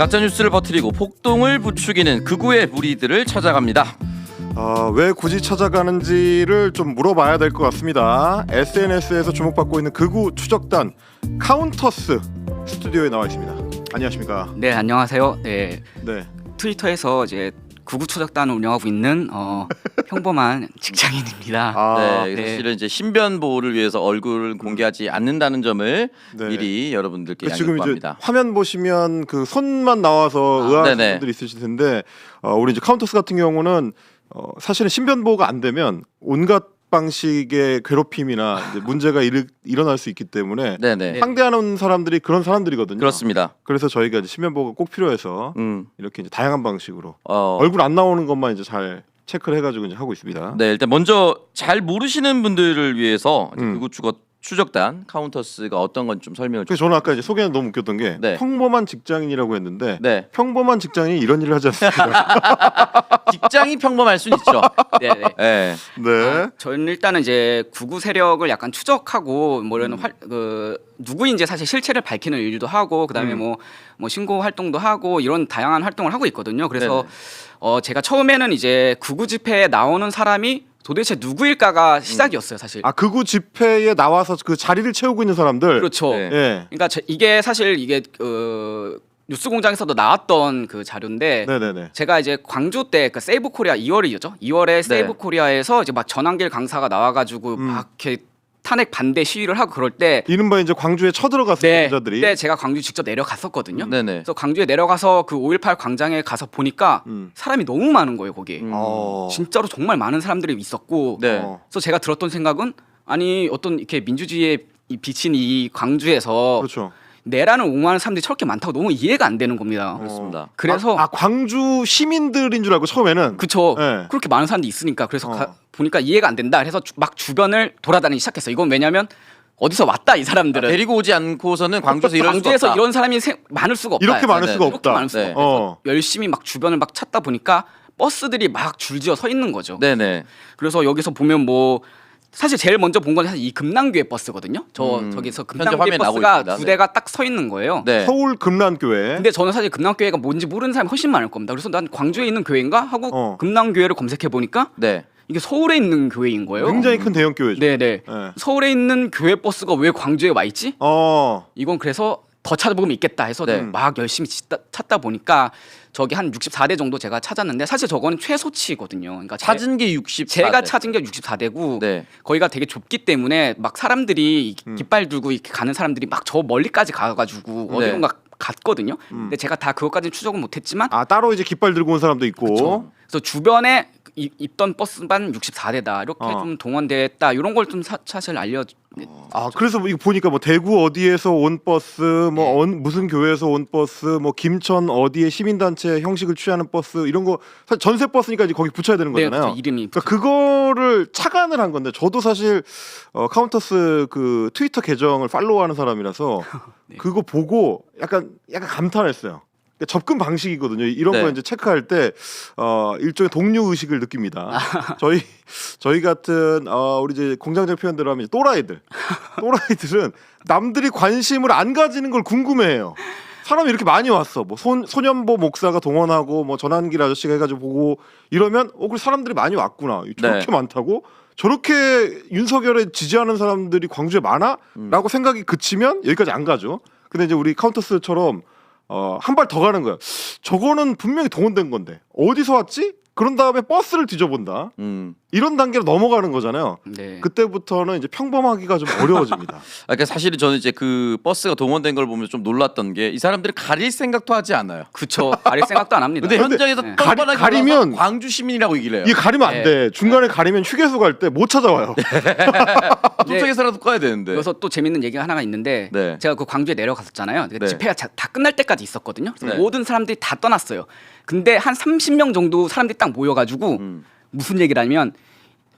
가짜 뉴스를 퍼뜨리고 폭동을 부추기는 극우의 무리들을 찾아갑니다. 왜 굳이 찾아가는지를 좀 물어봐야 될 것 같습니다. SNS에서 주목받고 있는 극우 추적단 카운터스 스튜디오에 나와 있습니다. 안녕하십니까? 네, 안녕하세요. 네, 네. 트위터에서 이제 극우 추적단을 운영하고 있는 평범한 직장인입니다. 네, 네. 사실은 이제 신변 보호를 위해서 얼굴을 공개하지 않는다는 점을 네. 미리 여러분들께 지금 이제 양해합니다. 화면 보시면 그 손만 나와서 의아하시는 네네. 분들이 있으실 텐데 우리 이제 카운터스 같은 경우는 사실은 신변 보호가 안 되면 온갖 방식의 괴롭힘이나 이제 문제가 일어날 수 있기 때문에 네네. 상대하는 사람들이 그런 사람들이거든요. 그렇습니다. 그래서 저희가 이제 신변 보호가 꼭 필요해서 이렇게 이제 다양한 방식으로 얼굴 안 나오는 것만 이제 잘 체크를 해가지고 이제 하고 있습니다. 네, 일단 먼저 잘 모르시는 분들을 위해서 극우 추적단 카운터스가 어떤 건 좀 설명을 그래서 저는 아까 이제 소개는 너무 웃겼던 게 네. 평범한 직장인이라고 했는데 네. 평범한 직장인이 이런 일을 하지 않습니까? 직장이 평범할 수는 있죠. 네, 네. 네. 네. 저는 일단은 이제 극우 세력을 약간 추적하고 뭐 이런 누구인지 사실 실체를 밝히는 일도 하고 그다음에 뭐 신고 활동도 하고 이런 다양한 활동을 하고 있거든요. 그래서 제가 처음에는 이제 극우 집회에 나오는 사람이 도대체 누구일까가 시작이었어요, 사실. 극우 집회에 나와서 그 자리를 채우고 있는 사람들. 그렇죠. 네. 예. 그러니까 이게 사실 이게 뉴스공장에서도 나왔던 그 자료인데 네네네. 제가 이제 광주 때 그 세이브 코리아 2월이었죠. 2월에 세이브 코리아에서 이제 막 전한길 강사가 나와가지고 막 이렇게 탄핵 반대 시위를 하고 그럴 때 이른바 이제 광주에 쳐들어갔어요, 기자들이. 그때 제가 광주 직접 내려갔었거든요. 네네. 그래서 광주에 내려가서 그 5.18 광장에 가서 보니까 사람이 너무 많은 거예요, 거기. 진짜로 정말 많은 사람들이 있었고. 네. 그래서 제가 들었던 생각은 아니 어떤 이렇게 민주주의에 비친 이 광주에서 그렇죠. 내라는 옹호하는 사람들이 저렇게 많다고 너무 이해가 안 되는 겁니다. 그렇습니다. 그래서 광주 시민들인 줄 알고 처음에는. 그쵸. 네. 그렇게 많은 사람들이 있으니까 그래서 보니까 이해가 안 된다. 그래서 막 주변을 돌아다니기 시작했어. 이건 왜냐면 어디서 왔다 이 사람들은. 데리고 오지 않고서는 광주에서 이럴 수가 광주에서 없다. 이런 사람이 많을 수가 없다. 이렇게 많을 수가 이렇게 없다. 많을 수가 네. 없다. 그래서 열심히 막 주변을 막 찾다 보니까 버스들이 막 줄지어 서 있는 거죠. 네네. 그래서 여기서 보면 뭐 사실 제일 먼저 본 건 사실 이 금남교회 버스거든요. 저기서 금남교회 화면에 나오고 버스가 있습니다. 두 대가 딱 서 있는 거예요. 네. 서울 금란교회. 근데 저는 사실 금남교회가 뭔지 모르는 사람이 훨씬 많을 겁니다. 그래서 난 광주에 있는 교회인가 하고 금남교회를 검색해 보니까 네. 이게 서울에 있는 교회인 거예요. 굉장히 큰 대형 교회죠. 네네. 네. 서울에 있는 교회 버스가 왜 광주에 와 있지? 이건 그래서 더 찾아보면 있겠다 해서 네. 막 열심히 찾다 보니까 저기 한 64대 정도 제가 찾았는데 사실 저거는 최소치거든요. 그러니까 찾은 게 60. 제가 찾은 게 64대고 네. 거기가 되게 좁기 때문에 막 사람들이 깃발 들고 이렇게 가는 사람들이 막 저 멀리까지 가가지고 네. 어디론가 갔거든요. 근데 제가 다 그것까지는 추적은 못했지만 따로 이제 깃발 들고 온 사람도 있고. 그쵸. 그래서 주변에 있던 버스만 64대다 이렇게 좀 동원됐다 이런 걸 좀 사실 그래서 이거 보니까 뭐 대구 어디에서 온 버스, 뭐 무슨 교회에서 온 버스, 뭐 김천 어디에 시민단체 형식을 취하는 버스 이런 거 사실 전세 버스니까 이제 거기 붙여야 되는 네, 거잖아요. 그쵸, 이름이 그러니까 그거를 착안을 한 건데 저도 사실 카운터스 그 트위터 계정을 팔로우하는 사람이라서 네. 그거 보고 약간 감탄했어요. 접근 방식이거든요. 이런 네. 거 이제 체크할 때 일종의 동료 의식을 느낍니다. 저희 같은 우리 이제 공장적 표현대로 하면 또라이들은 남들이 관심을 안 가지는 걸 궁금해해요. 사람이 이렇게 많이 왔어. 뭐 소년보 목사가 동원하고 뭐 전한길 아저씨가 해가지고 보고 이러면 그 사람들이 많이 왔구나. 저렇게 네. 많다고? 저렇게 윤석열에 지지하는 사람들이 광주에 많아? 라고 생각이 그치면 여기까지 안 가죠. 근데 이제 우리 카운터스처럼 한 발 더 가는 거야. 저거는 분명히 동원된 건데 어디서 왔지? 그런 다음에 버스를 뒤져본다. 이런 단계로 넘어가는 거잖아요. 네. 그때부터는 이제 평범하기가 좀 어려워집니다. 그러니까 사실은 저는 이제 그 버스가 동원된 걸 보면서 좀 놀랐던 게 이 사람들이 가릴 생각도 하지 않아요. 그쵸. 가릴 생각도 안 합니다. 근데 현장에서 네. 뻔뻔하게 가리면 올라와서 광주 시민이라고 얘기를 해요. 이게 가리면 안 돼. 중간에 가리면 휴게소 갈 때 못 찾아와요. 도착해서라도 꺼야 되는데. 그래서 또 재밌는 얘기가 하나가 있는데 네. 제가 그 광주에 내려갔었잖아요. 네. 집회가 다 끝날 때까지 있었거든요. 그래서 네. 모든 사람들이 다 떠났어요. 근데 한 30명 정도 사람들이 딱 모여가지고 무슨 얘기를 하면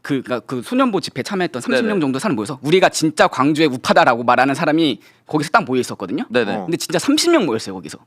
그 소년보 집회 참여했던 30명 네네. 정도 사람 모여서 우리가 진짜 광주의 우파다라고 말하는 사람이 거기서 딱 모여 있었거든요. 네네. 근데 진짜 30명 모였어요 거기서.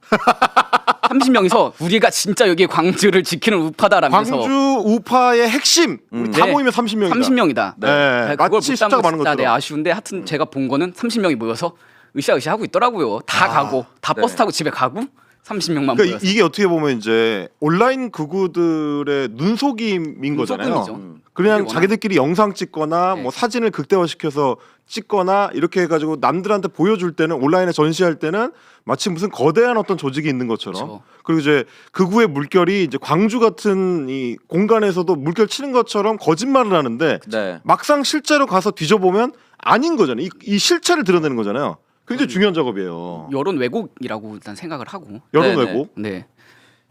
30명이서 우리가 진짜 여기 광주를 지키는 우파다라면서 광주 우파의 핵심 우리 다 네. 모이면 30명이다. 30명이다. 네. 그걸 마치 숫자가 많은 네, 것처럼. 아쉬운데 하여튼 제가 본 거는 30명이 모여서 으쌰으쌰 하고 있더라고요. 다 가고 다 네. 버스 타고 집에 가고 30명만 그러니까 모여서. 이게 어떻게 보면 이제 온라인 극우들의 눈속임인 거잖아요. 눈속임이죠. 그냥 워낙- 자기들끼리 영상 찍거나 네. 뭐 사진을 극대화시켜서 찍거나 이렇게 해가지고 남들한테 보여줄 때는 온라인에 전시할 때는 마치 무슨 거대한 어떤 조직이 있는 것처럼 그쵸. 그리고 이제 극우의 물결이 이제 광주 같은 이 공간에서도 물결 치는 것처럼 거짓말을 하는데 네. 막상 실제로 가서 뒤져보면 아닌 거잖아요. 이 실체를 드러내는 거잖아요. 굉장히 중요한 작업이에요. 여론 왜곡이라고 일단 생각을 하고. 여론 네네. 왜곡. 네.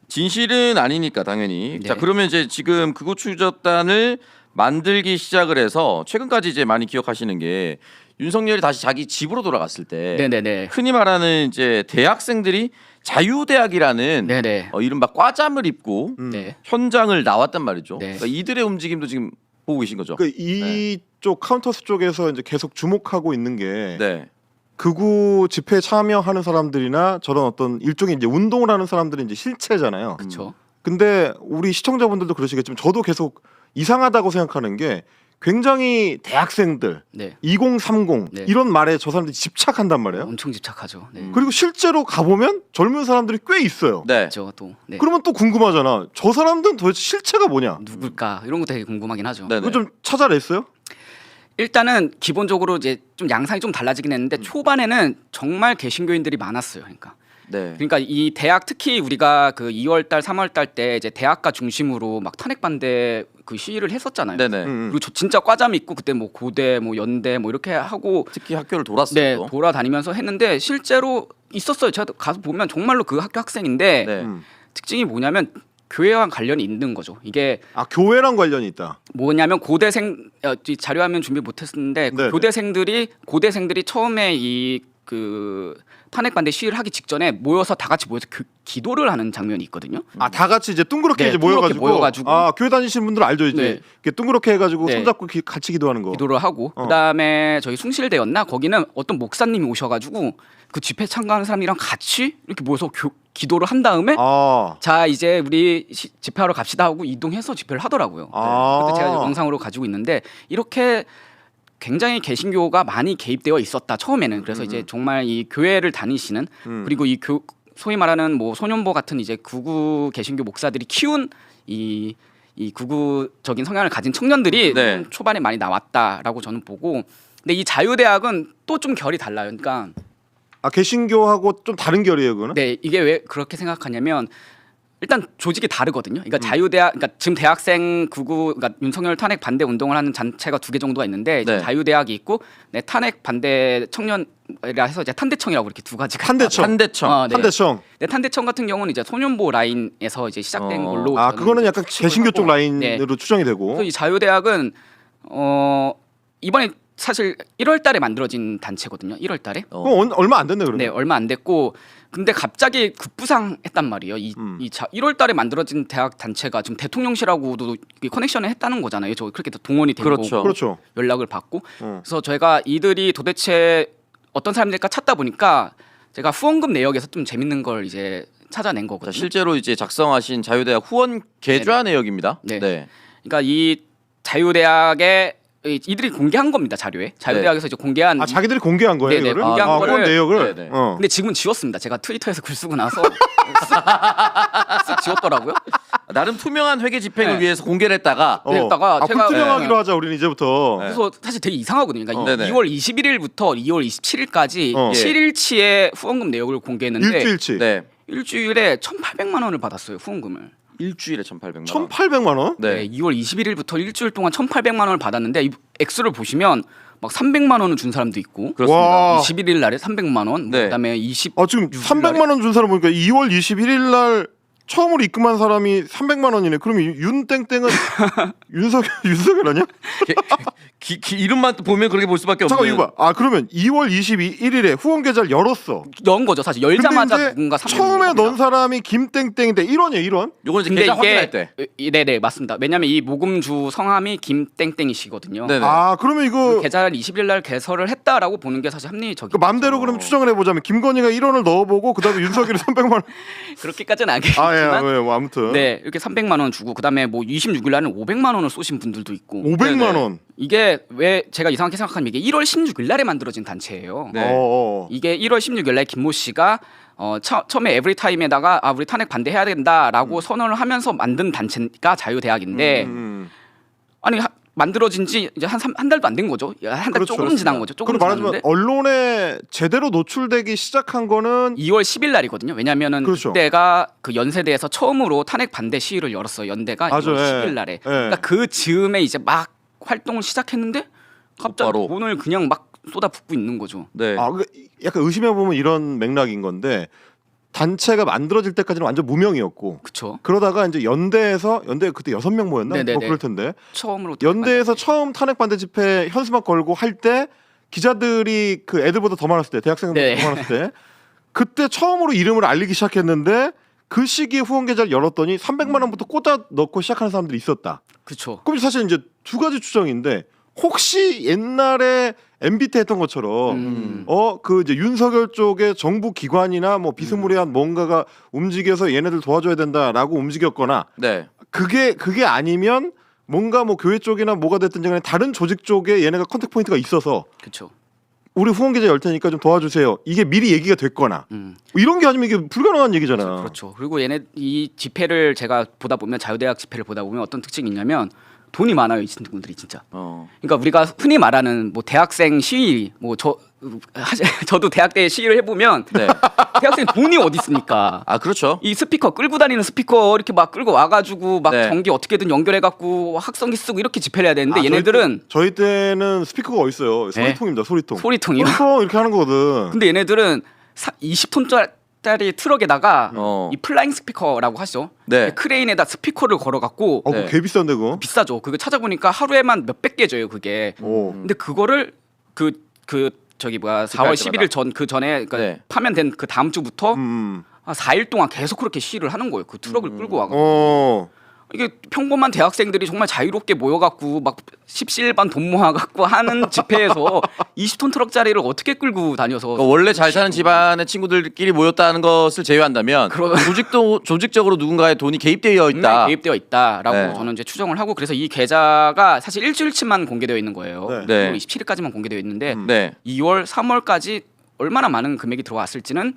진실은 아니니까 당연히. 네. 자 그러면 이제 지금 극우 추적단을 만들기 시작을 해서 최근까지 이제 많이 기억하시는 게 윤석열이 다시 자기 집으로 돌아갔을 때 네네네. 흔히 말하는 이제 대학생들이 자유대학이라는 네네. 이른바 과잠을 입고 네. 현장을 나왔단 말이죠. 네. 그러니까 이들의 움직임도 지금 보고 계신 거죠. 그 이쪽 카운터스 쪽에서 이제 계속 주목하고 있는 게 네. 극우 집회에 참여하는 사람들이나 저런 어떤 일종의 이제 운동을 하는 사람들이 이제 실체잖아요. 그렇죠. 근데 우리 시청자분들도 그러시겠지만 저도 계속 이상하다고 생각하는 게 굉장히 대학생들 네. 2030 네. 이런 말에 저 사람들이 집착한단 말이에요. 엄청 집착하죠. 네. 그리고 실제로 가보면 젊은 사람들이 꽤 있어요. 네. 그렇죠. 또 네. 그러면 또 궁금하잖아. 저 사람들은 도대체 실체가 뭐냐? 누굴까 이런 거 되게 궁금하긴 하죠. 네네. 그거 좀 찾아냈어요? 일단은 기본적으로 이제 좀 양상이 좀 달라지긴 했는데 초반에는 정말 개신교인들이 많았어요. 네. 그러니까 이 대학 특히 우리가 그 2월달, 3월달 때 이제 대학가 중심으로 막 탄핵 반대 그 시위를 했었잖아요. 네네. 그리고 저 진짜 과잠 입고 그때 뭐 고대, 뭐 연대, 뭐 이렇게 하고 특히 학교를 돌았어요. 네 또. 돌아다니면서 했는데 실제로 있었어요. 제가 가서 보면 정말로 그 학교 학생인데 네. 특징이 뭐냐면 교회와 관련이 있는 거죠. 이게 아 교회랑 관련이 있다. 뭐냐면 고대생 이 자료화면 준비 못했었는데 그 네네. 고대생들이 처음에 이 그 탄핵 반대 시위를 하기 직전에 모여서 다 같이 모여서 기도를 하는 장면이 있거든요. 아 다 같이 이제 둥그렇게 네, 이제 둥그렇게 모여가지고. 아 교회 다니시는 분들 알죠 이제 네. 이렇게 둥그렇게 해가지고 네. 손잡고 같이 기도하는 거. 기도를 하고 그다음에 저희 숭실대였나 거기는 어떤 목사님이 오셔가지고 그 집회 참가하는 사람이랑 같이 이렇게 모여서 기도를 한 다음에 아. 자 이제 우리 집회하러 갑시다 하고 이동해서 집회를 하더라고요. 아. 그때 제가 영상으로 가지고 있는데 이렇게 굉장히 개신교가 많이 개입되어 있었다 처음에는. 그래서 이제 정말 이 교회를 다니시는 그리고 이 소위 말하는 뭐 소년보 같은 이제 극우 개신교 목사들이 키운 이 극우적인 성향을 가진 청년들이 네. 좀 초반에 많이 나왔다라고 저는 보고. 근데 이 자유대학은 또 좀 결이 달라요. 그러니까 아 개신교하고 좀 다른 결이에요 그거는? 네, 이게 왜 그렇게 생각하냐면 일단 조직이 다르거든요. 그러니까 자유대학, 그러니까 지금 대학생 극우, 그러니까 윤석열 탄핵 반대 운동을 하는 단체가 2개 정도가 있는데 이제 네. 자유대학이 있고, 네, 탄핵 반대 청년이라 해서 이제 탄대청이라고 이렇게 두 가지가. 탄대청. 탄대청. 네. 탄대청. 네, 탄대청 같은 경우는 이제 소년보 라인에서 이제 시작된 걸로. 아 저는 그거는 이제 약간 추측을 개신교 쪽 하고, 라인으로 네. 추정이 되고. 그래서 이 자유대학은 이번에 사실 1월달에 만들어진 단체거든요. 1월달에. 그럼 얼마 안 됐네 그러면. 네, 얼마 안 됐고 근데 갑자기 급부상했단 말이에요. 1월달에 만들어진 대학 단체가 지금 대통령실하고도 커넥션을 했다는 거잖아요. 저 그렇게 동원이 된 그렇죠. 거고 그렇죠. 연락을 받고. 그래서 저희가 이들이 도대체 어떤 사람들일까 찾다 보니까 제가 후원금 내역에서 좀 재밌는 걸 이제 찾아낸 자, 거거든요. 실제로 이제 작성하신 자유대학 후원 계좌 내역입니다. 네. 네. 그러니까 이 자유대학에 이들이 공개한 겁니다. 자료에. 자유대학에서 이제 공개한. 아 자기들이 공개한 거예요 네네, 이거를? 공개한 아, 거를- 그건 내역을. 네네. 근데 지금은 지웠습니다. 제가 트위터에서 글 쓰고 나서 쓱 지웠더라고요. 나름 투명한 회계 집행을 네. 위해서 공개를 했다가 그랬다가 아, 제가- 불투명하기로 네. 하자 우리는 이제부터. 그래서 사실 되게 이상하거든요. 그러니까 네네. 2월 21일부터 2월 27일까지 어. 7일치의 후원금 내역을 공개했는데 일주일치. 네. 일주일에 1,800만 원을 받았어요. 후원금을. 일주일에 1,800만 원. 1,800만 원? 네. 2월 21일부터 일주일 동안 1,800만 원을 받았는데 이 액수를 보시면 막 300만 원을 준 사람도 있고. 그렇습니다. 와. 21일 날에 300만 원. 네. 그다음에 20 아 지금 300만 원 준 사람 보니까 2월 21일 날 처음으로 입금한 사람이 300만 원이네. 그럼 윤땡땡은 윤석열 아니야? 이름만 보면 그렇게 볼 수밖에 없는. 잠깐 이거 봐. 아 그러면 2월 21일에 후원 계좌를 열었어. 넣은 거죠. 사실 근데 열자마자 이제 누군가 300만 처음에 원 넣은 사람이 김땡땡인데 1원이에요 1원? 요건 이제 근데 계좌 확인할 때. 네네 맞습니다. 왜냐하면 이 모금주 성함이 김땡땡이시거든요. 네네. 아 그러면 이거 계좌를 20일 날 개설을 했다라고 보는 게 사실 합리적이죠. 그 맘대로 그럼 추정을 해보자면 김건희가 1원을 넣어보고 그다음에 윤석열이 300만 원. 그렇게까지는 아니겠지만 아예 뭐 아무튼. 네 이렇게 300만 원 주고 그다음에 뭐 26일 날은 500만 원을 쏘신 분들도 있고 500만 네네. 원. 이게 이게 왜 제가 이상하게 생각하면 이게 1월 16일 날에 만들어진 단체예요. 네. 이게 1월 16일 날 김모 씨가 처음에 에브리타임에다가 우리 탄핵 반대해야 된다라고 선언을 하면서 만든 단체가 자유대학인데 아니 만들어진 지 이제 한 달도 안 된 거죠. 한 달 그렇죠, 조금 지난 거죠. 조금 그럼 말하자면 지났는데 언론에 제대로 노출되기 시작한 거는 2월 10일 날이거든요. 왜냐면은 그렇죠. 그때가 그 연세대에서 처음으로 탄핵 반대 시위를 열었어요. 연대가 맞아요. 2월 예. 10일 날에. 예. 그러니까 그 즈음에 이제 막 활동을 시작했는데 갑자기 곧바로. 돈을 그냥 막 쏟아붓고 있는 거죠. 네. 그러니까 약간 의심해 보면 이런 맥락인 건데 단체가 만들어질 때까지는 완전 무명이었고 그렇죠. 그러다가 이제 연대 그때 6명 모였나? 네네네. 뭐 그럴 텐데 처음으로 연대에서 처음 탄핵 반대 집회 현수막 걸고 할 때 기자들이 그 애들보다 더 많았을 때 대학생보다 네. 더 많았을 때 그때 처음으로 이름을 알리기 시작했는데 그 시기에 후원 계좌를 열었더니 300만 원부터 꽂아 넣고 시작하는 사람들이 있었다. 그렇죠. 그럼 사실 이제 두 가지 추정인데 혹시 옛날에 MB 때 했던 것처럼 그 이제 윤석열 쪽의 정부 기관이나 뭐 비스무리한 뭔가가 움직여서 얘네들 도와줘야 된다라고 움직였거나 네. 그게 아니면 뭔가 뭐 교회 쪽이나 뭐가 됐든지 간에 다른 조직 쪽에 얘네가 컨택 포인트가 있어서 그렇죠. 우리 후원 계좌 열 테니까 좀 도와주세요. 이게 미리 얘기가 됐거나 이런 게 아니면 이게 불가능한 얘기잖아. 그렇죠. 그리고 얘네 이 집회를 제가 보다 보면 자유대학 집회를 보다 보면 어떤 특징이 있냐면 돈이 많아요, 이 친구들이 진짜. 그러니까 우리가 흔히 말하는 뭐 대학생 시위, 뭐 저도 대학 때 시위를 해보면 네. 대학생 돈이 어디 있습니까? 아 그렇죠. 이 스피커 끌고 다니는 스피커 이렇게 막 끌고 와가지고 막 네. 전기 어떻게든 연결해갖고 학성기 쓰고 이렇게 집회를 해야 되는데 얘네들은 저희 때는 스피커가 어딨어요. 소리통입니다. 소리통. 소리통이요. 소리통 이렇게 하는 거거든. 근데 얘네들은 20톤짜리 트럭에다가 이 플라잉 스피커라고 하죠. 네. 크레인에다 스피커를 걸어갖고 그거 네. 개 비싼데 그거. 비싸죠. 그거 찾아보니까 하루에만 몇백 개 줘요. 그게. 오. 근데 그거를 저기 뭐야 4월 11일 전 그 전에 그러니까 네. 파면된 그 다음 주부터 음. 한 4일 동안 계속 그렇게 시위를 하는 거예요. 그 트럭을 끌고 와가. 이게 평범한 대학생들이 정말 자유롭게 모여갖고 막 십시일반 돈 모아갖고 하는 집회에서 20톤 트럭짜리를 어떻게 끌고 다녀서 그러니까 원래 잘 사는 집안의 친구들끼리 모였다는 것을 제외한다면 조직적으로 누군가의 돈이 개입되어 있다. 개입되어 있다라고 네. 저는 이제 추정을 하고 그래서 이 계좌가 사실 일주일치만 공개되어 있는 거예요. 네. 27일까지만 공개되어 있는데 네. 2월, 3월까지 얼마나 많은 금액이 들어왔을지는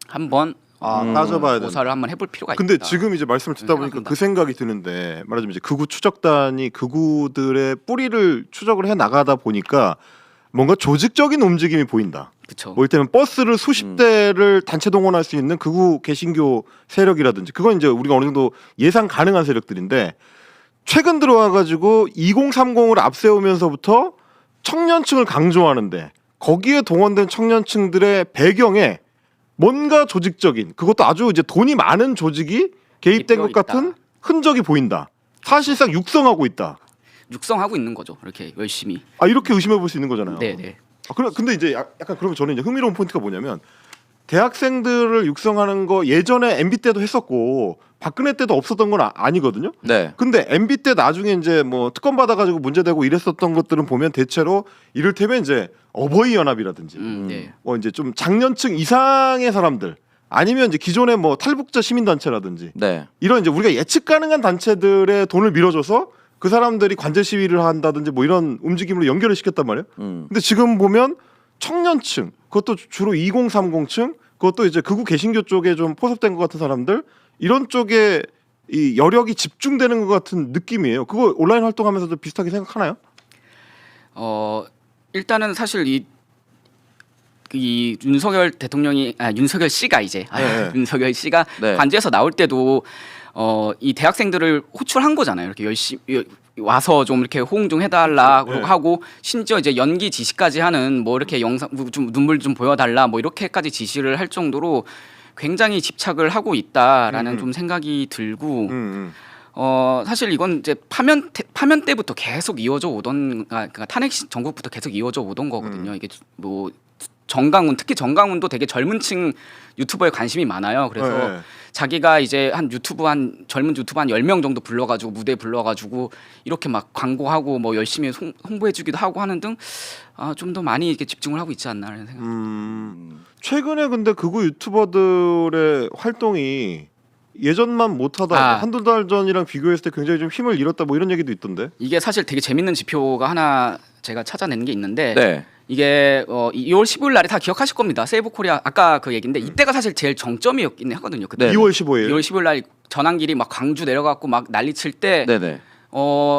한번 따져봐야 돼. 조사를 한번 해볼 필요가 있다. 근데 지금 이제 말씀을 듣다 보니까 생각한다. 그 생각이 드는데 말하자면 이제 극우 추적단이 극우들의 뿌리를 추적을 해 나가다 보니까 뭔가 조직적인 움직임이 보인다. 그렇죠. 뭐 이를테면 버스를 수십 대를 단체 동원할 수 있는 극우 개신교 세력이라든지 그건 이제 우리가 어느 정도 예상 가능한 세력들인데 최근 들어와 가지고 2030을 앞세우면서부터 청년층을 강조하는데 거기에 동원된 청년층들의 배경에 뭔가 조직적인 그것도 아주 이제 돈이 많은 조직이 개입된 것 있다. 같은 흔적이 보인다. 사실상 육성하고 있다. 육성하고 있는 거죠. 이렇게 열심히. 이렇게 의심해 볼 수 있는 거잖아요. 네. 근데 이제 약간 그러면 저는 이제 흥미로운 포인트가 뭐냐면 대학생들을 육성하는 거 예전에 MB 때도 했었고 박근혜 때도 없었던 건 아니거든요. 네. 근데 MB 때 나중에 이제 뭐 특검 받아가지고 문제되고 이랬었던 것들은 보면 대체로 이를테면 이제 어버이 연합이라든지 네. 뭐 이제 좀 장년층 이상의 사람들 아니면 이제 기존의 뭐 탈북자 시민단체라든지 네. 이런 이제 우리가 예측 가능한 단체들의 돈을 밀어줘서 그 사람들이 관제 시위를 한다든지 뭐 이런 움직임으로 연결을 시켰단 말이에요. 근데 지금 보면 청년층 그것도 주로 2030층 그것도 이제 극우 개신교 쪽에 좀 포섭된 것 같은 사람들 이런 쪽에 이 여력이 집중되는 것 같은 느낌이에요. 그거 온라인 활동하면서도 비슷하게 생각하나요? 일단은 사실 이 윤석열 대통령이 윤석열 씨가 이제 네. 윤석열 씨가 네. 관제에서 나올 때도 이 대학생들을 호출한 거잖아요. 이렇게 열심히 와서 좀 이렇게 호응 좀 해달라 네. 하고 심지어 이제 연기 지시까지 하는 뭐 이렇게 영상 좀 눈물 좀 보여달라 뭐 이렇게까지 지시를 할 정도로 굉장히 집착을 하고 있다라는 좀 생각이 들고 사실 이건 이제 파면 때부터 계속 이어져 오던 그러니까 탄핵 전국부터 계속 이어져 오던 거거든요. 이게 뭐 정강훈 특히 정강훈도 되게 젊은층 유튜버에 관심이 많아요. 그래서 네. 자기가 이제 젊은 유튜브 한 10명 정도 불러가지고 무대에 불러가지고 이렇게 막 광고하고 뭐 열심히 홍보해주기도 하고 하는 등 좀 더 많이 이렇게 집중을 하고 있지 않나라는 생각. 최근에 근데 극우 유튜버들의 활동이 예전만 못하다 아. 한두 달 전이랑 비교했을 때 굉장히 좀 힘을 잃었다 뭐 이런 얘기도 있던데. 이게 사실 되게 재밌는 지표가 하나 제가 찾아낸 게 있는데 네. 이게 2월 15일 날에 다 기억하실 겁니다. 세이브 코리아 아까 그 얘기인데 이때가 사실 제일 정점이었긴 하거든요. 그때 네. 2월 15일. 2월 15일 날 전환길이 막 광주 내려가고 막 난리 칠 때 네네.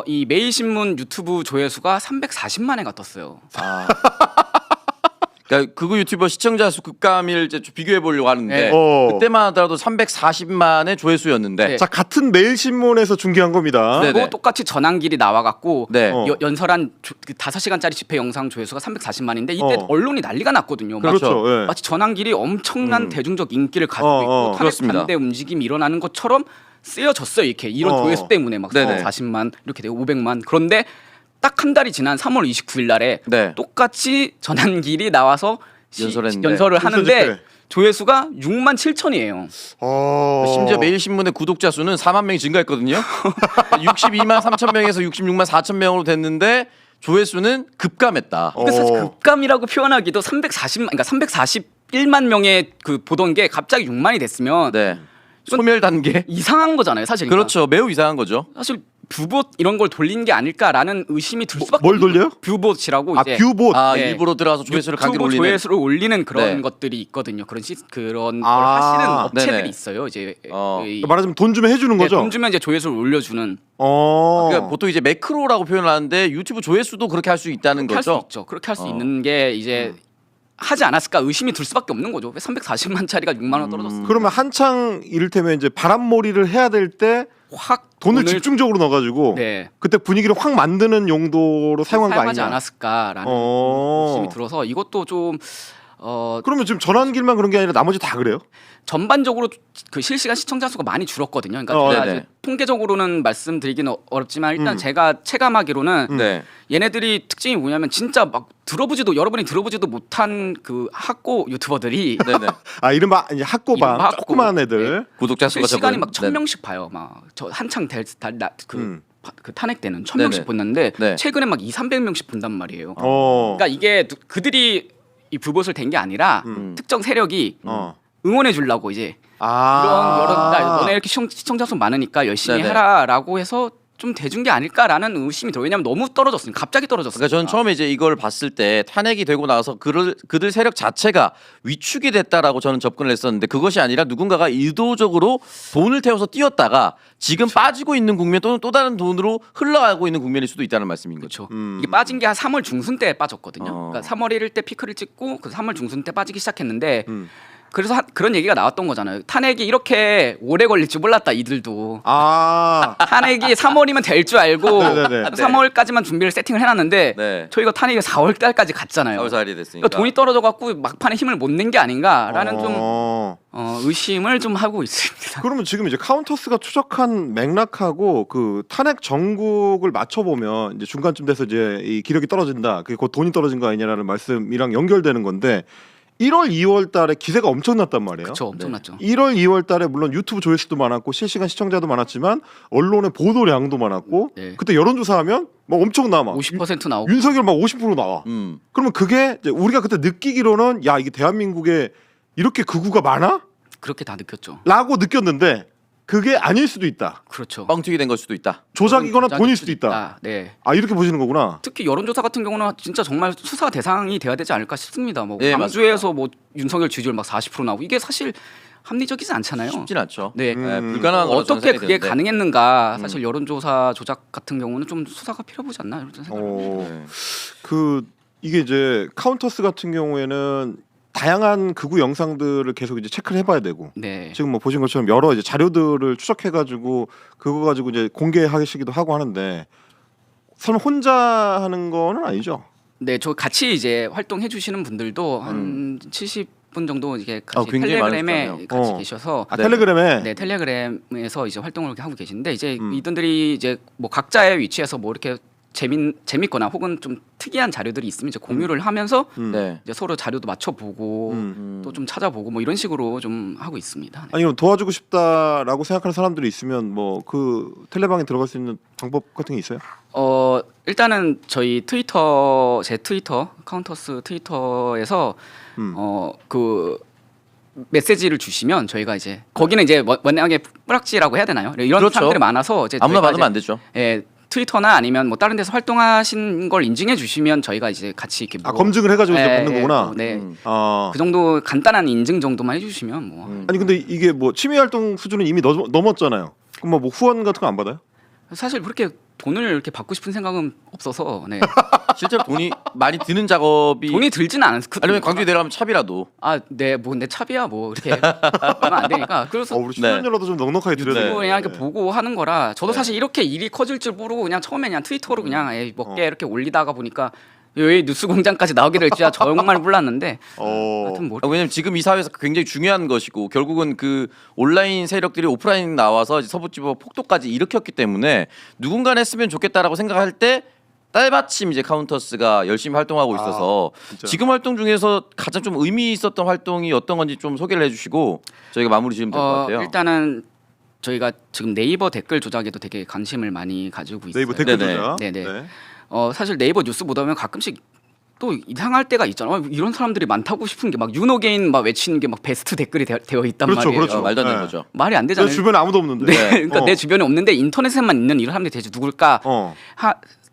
이 매일신문 유튜브 조회수가 340만회가 떴어요. 아. 그러니까 그거 유튜버 시청자 수 급감일 이제 좀 비교해 보려고 하는데 네. 그때만 하더라도 340만의 조회수였는데 네. 자 같은 매일신문에서 중계한 겁니다. 네. 그리고 똑같이 전환길이 나와갖고 네. 연설한 5시간짜리 집회 영상 조회수가 340만인데 이때 언론이 난리가 났거든요. 막 그렇죠. 예. 마치 전환길이 엄청난 대중적 인기를 가지고 있고 탄핵 그렇습니다. 반대 움직임이 일어나는 것처럼 쓰여졌어요. 이렇게 이런 조회수 때문에 막 네네. 40만 이렇게 되고 500만. 그런데 딱 한 달이 지난 3월 29일 날에 네. 똑같이 전환길이 나와서 연설했는데. 연설을 하는데 집회. 조회수가 6만 7천이에요. 심지어 매일신문의 구독자 수는 4만 명이 증가했거든요. 62만 3천 명에서 66만 4천 명으로 됐는데 조회수는 급감했다. 이거 사실 급감이라고 표현하기도 340만, 그러니까 341만 명의 그 보던 게 갑자기 6만이 됐으면 네. 소멸 단계. 이상한 거잖아요, 사실. 그렇죠. 매우 이상한 거죠. 사실 뷰봇 이런 걸 돌린 게 아닐까라는 의심이 들 수밖에. 뭘 돌려요? 뷰봇이라고 아 이제 뷰봇. 아 네. 일부러 들어가서 조회수를 강제로 유튜브 올리는. 조회수를 올리는 그런 네. 것들이 있거든요. 그런 걸 아. 하시는 업체들이 네네. 있어요. 이제 말하자면 돈 주면 해주는 거죠. 돈 주면 이제 조회수를 올려주는. 그러니까 보통 이제 매크로라고 표현을 하는데 유튜브 조회수도 그렇게 할 수 있다는 그렇게 할 수 거죠. 있죠. 그렇게 할 수 있는 게 이제 하지 않았을까 의심이 들 수밖에 없는 거죠. 왜 340만짜리가 6만 원 떨어졌어? 그러면 한창 이를테면 이제 바람몰이를 해야 될 때 확 돈을 집중적으로 넣어가지고 네. 그때 분위기를 확 만드는 용도로 사용한 거 사용하지 아니냐? 않았을까라는 의심이 들어서 이것도 좀 그러면 지금 전환길만 그런 게 아니라 나머지 다 그래요? 전반적으로 그 실시간 시청자 수가 많이 줄었거든요. 그러니까 제가 네네. 이제 통계적으로는 말씀드리기는 어렵지만 일단 제가 체감하기로는 네. 얘네들이 특징이 뭐냐면 진짜 막 여러분이 들어보지도 못한 그 학고 유튜버들이 네네. 아 이른바 이제 학고반 이른바 학고. 조그만 애들. 구독자 수가 실시간이 적은. 막 1000명씩 봐요. 막 저 한창 그 탄핵 때는 1000명씩 네네. 봤는데 네. 최근에 막 200~300명씩 본단 말이에요. 어. 그러니까 이게 그들이 이 불봇을 댄 게 아니라 특정 세력이 응원해 주려고 이제 아. 너네 이렇게 시청자 수 많으니까 열심히 네네. 해라라고 해서 좀 대준 게 아닐까라는 의심이 들어요. 왜냐하면 너무 떨어졌으니까 갑자기 떨어졌어요. 그러니까 저는 처음에 이제 이걸 봤을 때 탄핵이 되고 나서 그들 세력 자체가 위축이 됐다라고 저는 접근을 했었는데 그것이 아니라 누군가가 의도적으로 돈을 태워서 띄웠다가 지금 빠지고 있는 국면 또는 또 다른 돈으로 흘러가고 있는 국면일 수도 있다는 말씀인 거죠. 그렇죠. 이게 빠진 게 한 3월 중순 때 빠졌거든요. 어. 그러니까 3월 1일 때 피크를 찍고 그 3월 중순 때 빠지기 시작했는데 그래서 그런 얘기가 나왔던 거잖아요. 탄핵이 이렇게 오래 걸릴 줄 몰랐다 이들도. 아. 탄핵이 3월이면 될 줄 알고 네네네. 3월까지만 준비를 세팅을 해놨는데 네. 저희가 탄핵이 4월 달까지 갔잖아요. 4월 4일이 됐으니까. 그러니까 돈이 떨어져 갖고 막판에 힘을 못 낸 게 아닌가라는 좀 어. 의심을 좀 하고 있습니다. 그러면 지금 이제 카운터스가 추적한 맥락하고 그 탄핵 전국을 맞춰 보면 이제 중간쯤 돼서 이제 이 기력이 떨어진다. 그게 곧 돈이 떨어진 거 아니냐라는 말씀이랑 연결되는 건데 1월, 2월 달에 기세가 엄청났단 말이에요. 그렇죠, 엄청났죠. 1월, 2월 달에 물론 유튜브 조회수도 많았고 실시간 시청자도 많았지만 언론의 보도량도 많았고 네. 그때 여론조사하면 막 엄청 나와. 50% 나오고 윤석열 막 50% 나와. 그러면 그게 이제 우리가 그때 느끼기로는 야 이게 대한민국에 이렇게 극우가 많아? 그렇게 다 느꼈죠. 라고 느꼈는데 그게 아닐 수도 있다. 그렇죠. 뻥튀기 된 걸 수도 있다. 조작이거나 조작일 돈일 수도 있다. 네. 아 이렇게 보시는 거구나. 특히 여론조사 같은 경우는 진짜 정말 수사 대상이 돼야 되지 않을까 싶습니다. 뭐 네, 광주에서 뭐 윤석열 지지율 막 40% 나오고 이게 사실 합리적이지 않잖아요. 쉽진 않죠. 네. 불가능한 거로 저는 어떻게 생각이 그게 되는데. 가능했는가? 사실 여론조사 조작 같은 경우는 좀 수사가 필요하지 않나 이런 생각을 합니다. 네. 그 이게 이제 카운터스 같은 경우에는 다양한 극우 영상들을 계속 이제 체크를 해봐야 되고 네. 지금 뭐 보신 것처럼 여러 이제 자료들을 추적해가지고 그거 가지고 이제 공개하시기도 하고 하는데 설마 혼자 하는 거는 아니죠? 네, 저 같이 이제 활동해 주시는 분들도 한 70분 정도 이게 같이 굉장히 텔레그램에 많으시잖아요. 같이 어. 계셔서 아 네. 텔레그램에 네, 텔레그램에서 이제 활동을 이렇게 하고 계신데 이제 이분들이 이제 뭐 각자의 위치에서 뭐 이렇게 재밌거나 혹은 좀 특이한 자료들이 있으면 이제 공유를 하면서 네. 이제 서로 자료도 맞춰보고 또 좀 찾아보고 뭐 이런 식으로 좀 하고 있습니다. 네. 아니 그럼 도와주고 싶다라고 생각하는 사람들이 있으면 뭐 그 텔레방에 들어갈 수 있는 방법 같은 게 있어요? 일단은 저희 제 트위터 카운터스 트위터에서 그 메시지를 주시면 저희가 이제 거기는 이제 워낙에 뿌락지라고 해야 되나요? 이런 그렇죠. 사람들이 많아서 이제 아무나 저희가 받으면 이제 안 되죠. 예, 트위터나 아니면 뭐 다른 데서 활동하신 걸 인증해 주시면 저희가 이제 같이 이렇게 아 검증을 해가지고 이제 받는 거구나. 네. 아. 그 정도 간단한 인증 정도만 해주시면 뭐 아니 근데 이게 뭐 취미 활동 수준은 이미 넘었잖아요. 그럼 뭐 후원 같은 거 안 받아요? 사실 그렇게 돈을 이렇게 받고 싶은 생각은 없어서 네. 실제로 돈이 많이 드는 작업이 돈이 들지는 않았거든요. 아니면 광주에 내려가면 차비라도 뭐 내 차비야 뭐 이렇게 얼마 안 되니까 그래서 우리 출연료라도 좀 넉넉하게 드려야 네. 돼요. 그냥 이렇게 보고 하는 거라 저도 사실 이렇게 일이 커질 줄 모르고 그냥 처음에 그냥 트위터로 그냥 먹게 이렇게 올리다가 보니까 왜 뉴스공장까지 나오게 될 줄야 정말 몰랐는데 하여튼 뭐 왜냐면 지금 이 사회에서 굉장히 중요한 것이고 결국은 그 온라인 세력들이 오프라인 나와서 이제 서부지법 폭도까지 일으켰기 때문에 누군가는 했으면 좋겠다라고 생각할 때 딸마침 이제 카운터스가 열심히 활동하고 있어서 진짜. 지금 활동 중에서 가장 좀 의미 있었던 활동이 어떤 건지 좀 소개를 해주시고 저희가 마무리 지으면 될 것 같아요. 일단은 저희가 지금 네이버 댓글 조작에도 되게 관심을 많이 가지고 있어요. 네이버 댓글 네네. 조작. 네네. 네. 사실 네이버 뉴스 보다 보면 가끔씩 또 이상할 때가 있잖아요. 이런 사람들이 많다고 싶은 게 막 유노게인 막 외치는 게 막 베스트 댓글이 되어 있단 그렇죠, 말이에요. 그렇죠. 말도 안 되는 네. 거죠. 말이 안 내 되잖아요. 주변에 아무도 없는데. 네, 그러니까 내 주변에 없는데 인터넷에만 있는 이런 사람들이 대체 누굴까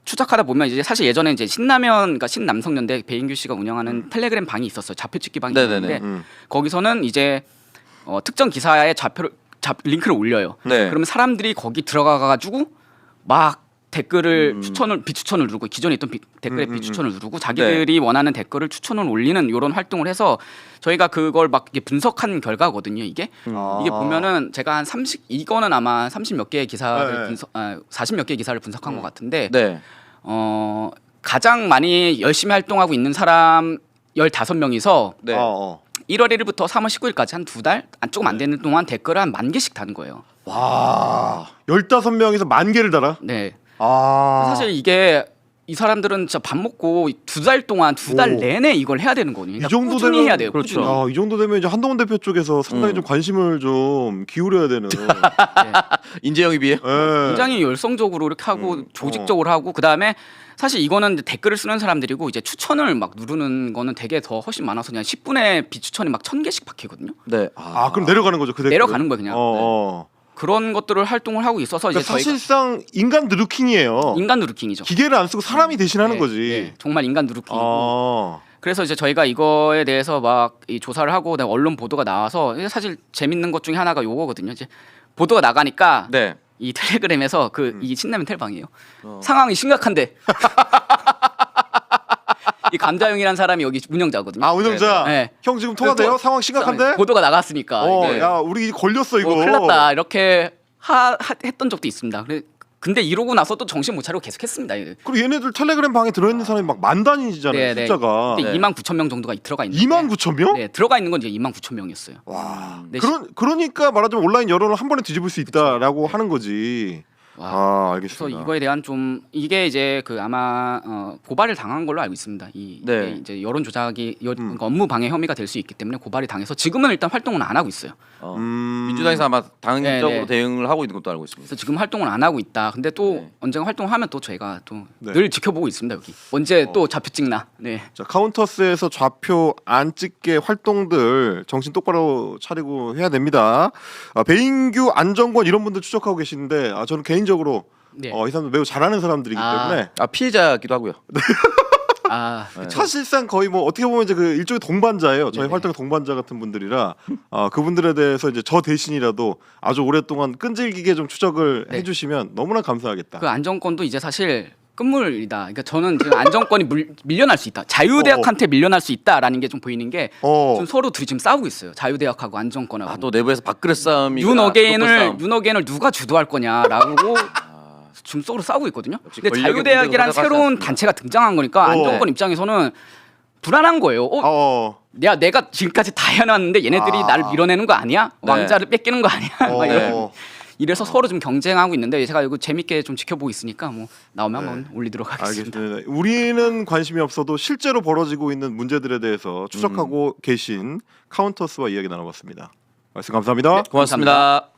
추적하다 보면 이제 사실 예전에 이제 그러니까 신남성연대 배인규 씨가 운영하는 텔레그램 방이 있었어요. 좌표찍기 방이 네네네. 있었는데 거기서는 이제 특정 기사에 링크를 올려요. 네. 그러면 사람들이 거기 들어가가지고 막 댓글을 비추천을 누르고 기존에 있던 댓글에 비추천을 누르고 자기들이 원하는 댓글을 추천을 올리는 이런 활동을 해서 저희가 그걸 막 이게 분석한 결과거든요. 이게 보면은 제가 한 30 아마 30 몇 개의 기사를 40 몇 개의 기사를 분석한 것 같은데 네. 가장 많이 열심히 활동하고 있는 사람 15명이서 네. 1월 1일부터 3월 19일까지 한 2달 조금 안 되는 동안 댓글을 한 10,000개씩 다는 거예요. 와. 15명에서 10,000개를 달아? 네. 아. 사실 이게 이 사람들은 진짜 밥 먹고 2달 동안 2달 오. 내내 이걸 해야 되는 거거든요. 그러니까 이 정도 꾸준히 되면 해야 돼요. 그렇죠. 꾸준히. 이 정도 되면 이제 한동훈 대표 쪽에서 상당히 좀 관심을 좀 기울여야 되는. 인재영입이에요. 예. 굉장히 열성적으로 이렇게 하고 조직적으로 하고 그다음에 사실 이거는 댓글을 쓰는 사람들이고 이제 추천을 막 누르는 거는 되게 더 훨씬 많아서 그냥 10분에 비추천이 막 1,000개씩 박히거든요. 네. 아 그럼 내려가는 거죠 그 댓글. 내려가는 거예요, 그냥. 그런 것들을 활동을 하고 있어서 이제 그러니까 저희가 사실상 인간 누르킹이에요. 인간 누르킹이죠. 기계를 안 쓰고 사람이 대신하는 네, 거지. 네, 정말 인간 누르킹이고. 아. 그래서 이제 저희가 이거에 대해서 막 이 조사를 하고 언론 보도가 나와서 이게 사실 재밌는 것 중에 하나가 요거거든요. 이제 보도가 나가니까 네. 이 텔레그램에서 이 신라면 텔방이에요. 상황이 심각한데. 이 감자용이라는 사람이 여기 운영자거든요. 아 운영자. 네. 형 지금 통화돼요? 또- 상황 심각한데? 보도가 나갔으니까. 이게 야 우리 걸렸어 이거. 큰일 났다 이렇게 했던 적도 있습니다. 근데 이러고 나서 또 정신 못 차리고 계속했습니다. 그리고 얘네들 텔레그램 방에 들어있는 사람이 막 만 단위잖아요 숫자가. 근데 네. 29,000명 정도가 들어가 있는데 29,000명? 네, 들어가 있는 건 이제 29,000명이었어요. 와. 네, 그러니까 말하자면 온라인 여론을 한 번에 뒤집을 수 있다라고 하는 거지. 와. 아 그래서 알겠습니다. 이거에 대한 좀 이게 이제 그 아마 고발을 당한 걸로 알고 있습니다. 네. 이게 이제 여론 조작이 그러니까 업무 방해 혐의가 될 수 있기 때문에 고발이 당해서 지금은 일단 활동은 안 하고 있어요. 민주당에서 아마 당적으로 네, 네. 대응을 하고 있는 것도 알고 있습니다. 그래서 지금 활동을 안 하고 있다. 근데 또 네. 언젠가 활동하면 또 저희가 또 네. 늘 지켜보고 있습니다. 여기 언제 또 좌표 찍나. 네. 자 카운터스에서 좌표 안 찍게 활동들 정신 똑바로 차리고 해야 됩니다. 배인규, 안정권 이런 분들 추적하고 계시는데 저는 개인적으로 네. 이 사람들 매우 잘하는 사람들이기 때문에 피해자기도 하고요. 아, 네. 사실상 거의 뭐 어떻게 보면 이제 그 일종의 동반자예요. 저희 네네. 활동 동반자 같은 분들이라 그분들에 대해서 이제 저 대신이라도 아주 오랫동안 끈질기게 좀 추적을 네. 해주시면 너무나 감사하겠다. 그 안정권도 이제 사실 끝물이다. 그러니까 저는 지금 안정권이 밀려날 수 있다. 자유대학한테 밀려날 수 있다라는 게 좀 보이는 게 좀 서로 둘이 지금 싸우고 있어요. 자유대학하고 안정권하고. 또 내부에서 밥그릇 싸움이 윤어게인을 누가 주도할 거냐라고 지금 서로 싸우고 있거든요. 근데 권력의 자유대학이란 문제로 새로운 생각하지 단체가 등장한 거니까 안정권 입장에서는 불안한 거예요. 내가 지금까지 다 해놨는데 얘네들이 나를 밀어내는 거 아니야? 네. 왕자를 뺏기는 거 아니야? 막 네. 이래서 서로 좀 경쟁하고 있는데 제가 이거 재밌게 좀 지켜보고 있으니까 뭐 나오면 한번 올리도록 하겠습니다. 알겠습니다. 우리는 관심이 없어도 실제로 벌어지고 있는 문제들에 대해서 추적하고 계신 카운터스와 이야기 나눠봤습니다. 말씀 감사합니다. 고맙습니다.